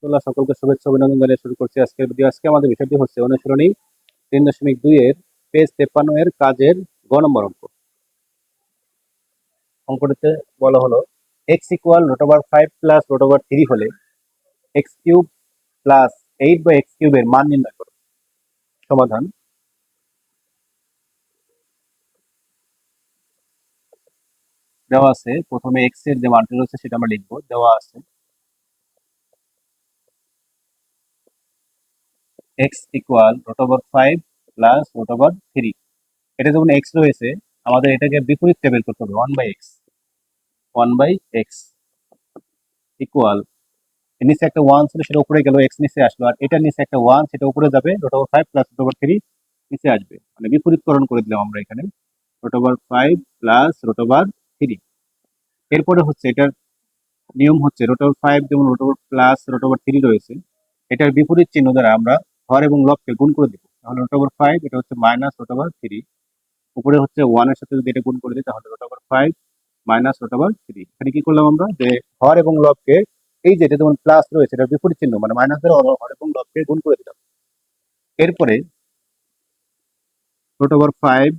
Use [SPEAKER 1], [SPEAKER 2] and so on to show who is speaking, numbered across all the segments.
[SPEAKER 1] রহমতুল্লাহ, সকলকে শুভেচ্ছা অভিনন্দন জানিয়ে শুরু করছি আজকের ভিডিও। আজকে আমাদের বিষয়টি হচ্ছে অনুশীলনী 3.2 এর পেজ 53 এর কাজের গ নম্বর অঙ্ক। অঙ্কটিতে বলা হলো x ইকুয়াল √5 প্লাস √3 হলে এক্স কিউব প্লাস 8/x³ এর মান নির্ণয় করো। সমাধান। দেওয়া আছে, প্রথমে x এর যে মানটি রয়েছে সেটা আমরা লিখবো। দেওয়া আছে x ইকুয়াল √5 প্লাস √3। এটা যখন x রয়েছে, আমাদের এটাকে বিপরীত টেবিল করতে হবে। 1/x ইকুয়াল, নিচে একটা 1 ছিল সেটা উপরে গেল, x নিচে আসলো, আর এটার নিচে একটা 1 সেটা উপরে যাবে, √5 প্লাস √3 নিচে আসবে, মানে বিপরীতকরণ করে দিলাম আমরা এখানে, √5 প্লাস √3। এরপরে হচ্ছে এটার নিয়ম হচ্ছে √5 যেমন প্লাস √3 রয়েছে, এটার বিপরীত চিহ্ন দ্বারা আমরা হর এবং লবকে গুণ করে দিব। তাহলে √5 এটা হচ্ছে মাইনাস √3, উপরে হচ্ছে 1 এর সাথে যদি এটা গুণ করে দিই তাহলে √5 মাইনাস √3। এখানে কি করলাম আমরা, যে হর এবং লবকে, এই যে এটা যেমন প্লাস রয়েছে এটার বিপরীত চিহ্ন মানে মাইনাস দ্বারা হর এবং লবকে গুণ করে দিলাম। এরপরে √5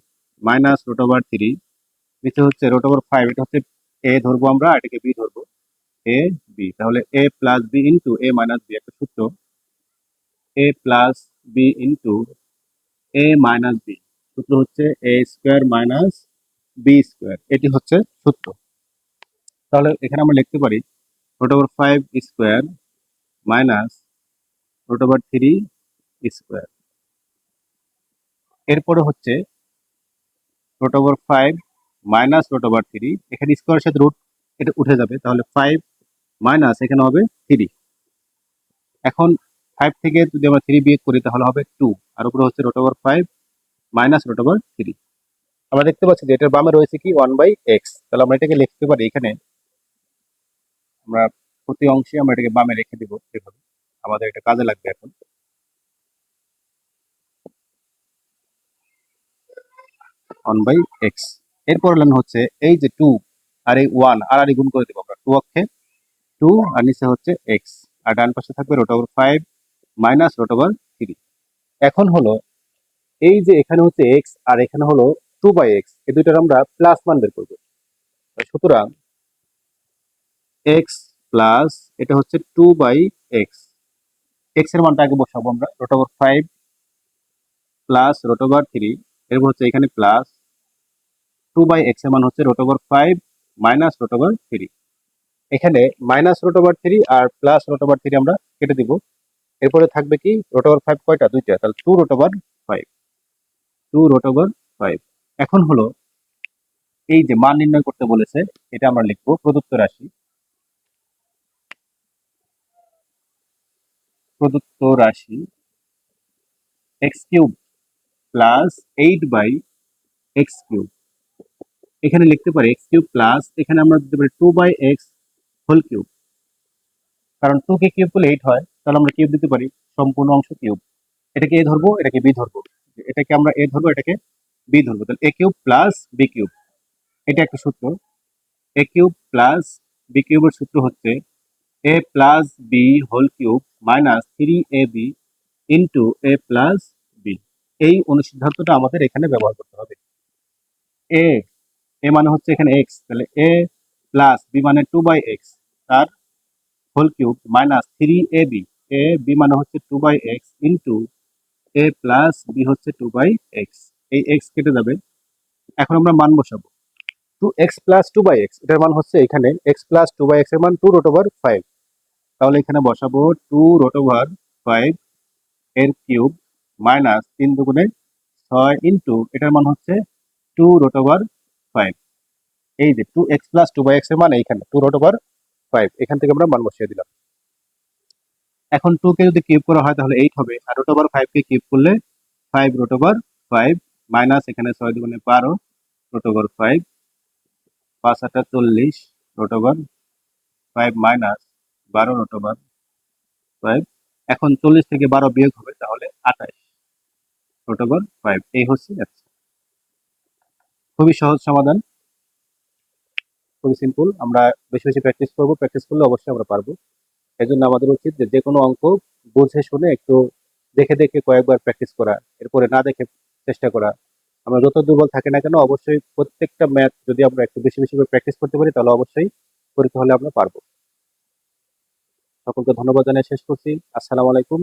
[SPEAKER 1] মাইনাস √3, নিচে হচ্ছে √5, এটা হচ্ছে এ ধরবো আমরা, এটাকে বি ধরবো, এ বি। তাহলে এ প্লাস বি ইন্টু এ মাইনাস বি, একটা সূত্র, এ প্লাস বি ইন্টু এ মাইনাস বি, সূত্র হচ্ছে এ স্কোয়ার মাইনাস বি স্কোয়ার, এটি হচ্ছে সূত্র। তাহলে এখানে আমরা লিখতে পারি √5 স্কোয়ার মাইনাস √3 স্কোয়ার। এরপরে হচ্ছে √5 মাইনাস √3, এখানে স্কোয়ারের সাথে রুট এটা উঠে যাবে, তাহলে 5 মাইনাস এখানে হবে 3। এখন 5 থেকে যদি আমরা 3 বিয়োগ করি তাহলে হবে 2, আর উপরে হচ্ছে √5 মাইনাস √3। আমরা দেখতে পাচ্ছি যে এটার বামে রয়েছে কি 1/x, তাহলে আমরা এটাকে লিখতে পারি এখানে, আমরা প্রতি অংশে আমরা এটাকে বামে রেখে দিব, এভাবে আমাদের এটা কাজে লাগবে এখন। 1/x। এরপর লাইন হচ্ছে এই যে 2 আর এই 1 আর গুণ করে দেবো আমরা, 2 অক্ষে 2 আর নিচে হচ্ছে x, আর ডান পাশে থাকবে √5 মাইনাস √3। এখন হলো এই যে এখানে হচ্ছে x আর এখানে হলো 2/x, এই দুইটার আমরা প্লাস মান বের করবো। সুতরাং x প্লাস এটা হচ্ছে 2/x, x এর মানটা আগে বসাবো আমরা, √5 প্লাস √3, এরপর হচ্ছে এখানে প্লাস 2/x এর মান হচ্ছে √5 মাইনাস √3। এখানে মাইনাস √3 আর প্লাস √3 আমরা কেটে দিব। এরপরে থাকবে কি √5 কয়টা, দুইটা, তাহলে 2√5, 2√5। এখন হলো এই যে মান নির্ণয় করতে বলেছে, এটা আমরা লিখবো প্রদত্ত রাশি, x³ প্লাস 8/x³। এখানে লিখতে পারি x³ প্লাস, এখানে আমরা দিতে পারি 2/x হোল কিউব, কারণ 2 কে কিউব করলে 8 হয়, তাহলে আমরা কিউব দিতে পারি, সম্পূর্ণ অংশ কিউব। এটাকে এ ধরবো, এটাকে বি ধরবো, এটাকে আমরা এ ধরবো, এটাকে বি ধরবো, তাহলে এ কিউব প্লাস বি কিউব, এটা একটা সূত্র। এ কিউব প্লাস বি কিউবের সূত্র হচ্ছে a plus b whole cube minus 3ab into a plus b. এই অনুসিদ্ধান্তটা আমাদের এখানে ব্যবহার করতে হবে। এ এ মানে হচ্ছে এখানে এক্স, তাহলে এ প্লাস বি মানে 2/x, তার whole cube minus 3ab, A B মানে হচ্ছে 2/x into a plus B হচ্ছে 2/x, এই x কেটে যাবে। এখন আমরা মান বসাবো, 2x প্লাস 2/x, এটার মান হচ্ছে এখানে x প্লাস 2/x এর মান 2√5, তাহলে এখানে বসাবো 2√5 এর কিউব মাইনাস 3 দুগুণে 6 ইন্টু এটার মান হচ্ছে 2√5। এই যে 2x প্লাস 2/x এর মান এইখানে 2√5, এখান থেকে আমরা মান বসিয়ে দিলাম। এখন 2 কে যদি কিউব করা হয় তাহলে 8 হবে, আর √5 কে কিউব করলে 5√5 মাইনাস এখানে 6 দুগুণে 12 √5, 5 8 40 √5 মাইনাস 12 √5। এখন 40 থেকে 12 বিয়োগ হবে, তাহলে 28 √5। এই হচ্ছে answer। খুবই সহজ সমাধান, খুবই সিম্পল। আমরা বেশি বেশি প্র্যাকটিস করবো, প্র্যাকটিস করলে অবশ্যই আমরা পারবো। এজন্য আমাদের উচিত যে কোনো অঙ্ক বুঝে শুনে একটু দেখে দেখে কয়েকবার প্র্যাকটিস করা, এরপরে না দেখে চেষ্টা করা। আমরা যত দুর্বল থাকি না কেন, অবশ্যই প্রত্যেকটা ম্যাথ যদি আমরা একটু বেশি বেশি করে প্র্যাকটিস করতে পারি, তাহলে অবশ্যই পরীক্ষা হলে আমরা পারবো। সকলকে ধন্যবাদ জানিয়ে শেষ করছি। আসসালামু আলাইকুম।